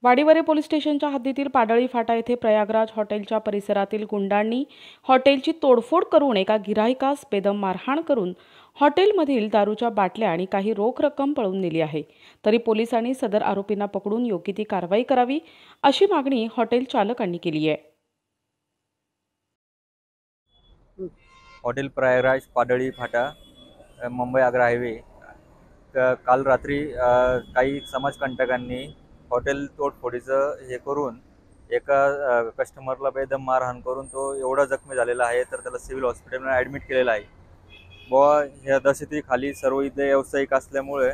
Wadivare police स्टेशनच्या हद्दीतील पाडळी फाटा येथे प्रयागराज हॉटेलच्या परिसरातील गुंडांनी हॉटेलची तोडफोड करून एका गिराहिकास बेदम मारहाण करून हॉटेलमधील दारूच्या बाटल्या आणि काही रोख रक्कम पळवून नेली आहे। तरी पोलिसांनी सदर आरोपींना पकडून योग्य ती कारवाई करावी अशी मागणी हॉटेल चालकांनी केली आहे। हॉटेल प्रयागराज पाडळी फाटा मुंबई आग्रा हायवे काल रात्री काही समाजकंटकांनी हॉटेल तोडफोडीचं हे करून एका कस्टमरला बेदम मारहाण करून तो एवढा जखमी झालेला आहे तर त्याला सिव्हिल हॉस्पिटलमध्ये ॲडमिट केलेला आहे। बुवा ह्या दहशतीखाली सर्व इथले व्यावसायिक असल्यामुळे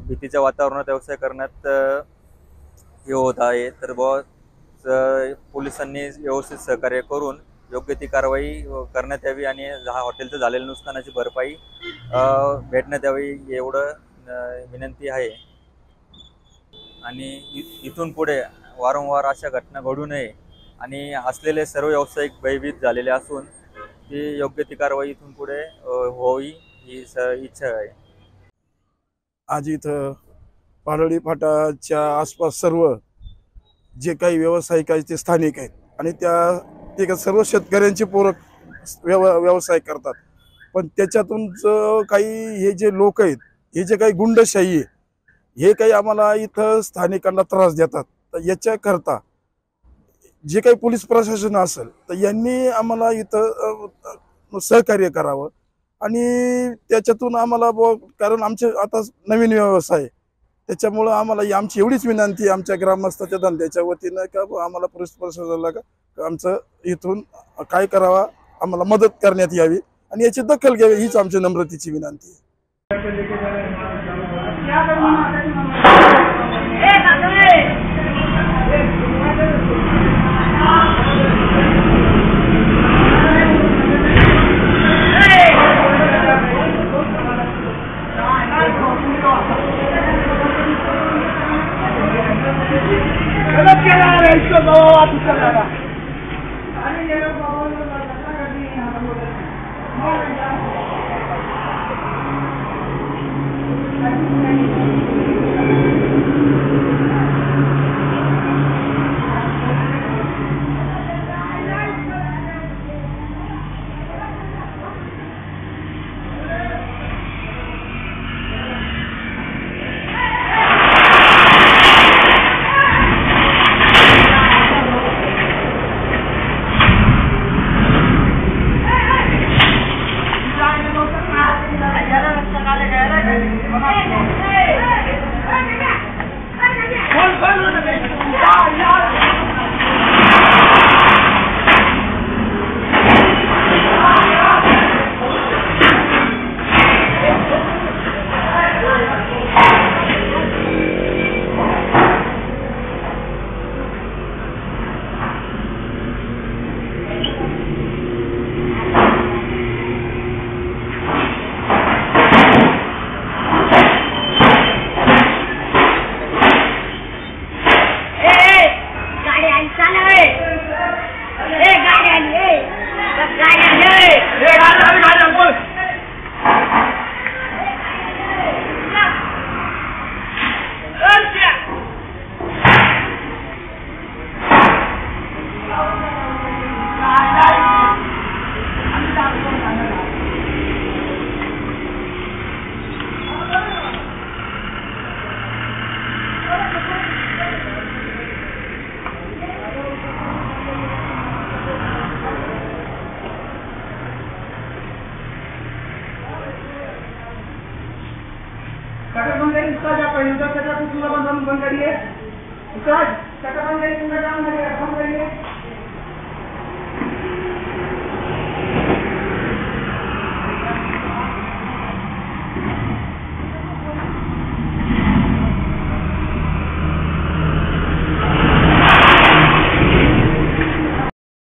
भीतीच्या वातावरणात व्यवसाय करण्यात हे होत आहे। तर बुवा पोलिसांनी व्यवस्थित सहकार्य करून योग्य ती कारवाई करण्यात यावी आणि हा हॉटेलचं झालेलं नुकसानाची भरपाई भेटण्यात यावी एवढं विनंती आहे। आणि इथून पुढे वारंवार अशा घटना घडू नये आणि असलेले सर्व व्यावसायिक भयभीत झालेले असून ती योग्य ती कारवाई इथून पुढे होई ही इच्छा आहे। आज इथं पाडळी फाटाच्या आसपास सर्व जे काही व्यावसायिक आहेत ते स्थानिक आहेत आणि ते सर्व शेतकऱ्यांचे पूरक व्यवसाय करतात। पण त्याच्यातून काही हे जे लोक आहेत हे जे काही गुंडशाही आहे हे काही आम्हाला इथं स्थानिकांना त्रास देतात। तर याच्याकरता जे काही पोलीस प्रशासन असेल तर यांनी आम्हाला इथं सहकार्य करावं आणि त्याच्यातून आम्हाला कारण आमचे आता नवीन व्यवसाय त्याच्यामुळं आम्हाला आमची एवढीच विनंती आमच्या ग्रामस्थाच्या धंद्याच्या वतीनं का आम्हाला पोलीस प्रशासनाला का आमचं इथून काय करावा आम्हाला मदत करण्यात यावी आणि याची दखल घ्यावी हीच आमची नम्रतेची विनंती आहे। कटर बंद करिए, इसका जा पहले कटर दूसरा बंद करिए, इसका कटर बंद करिए,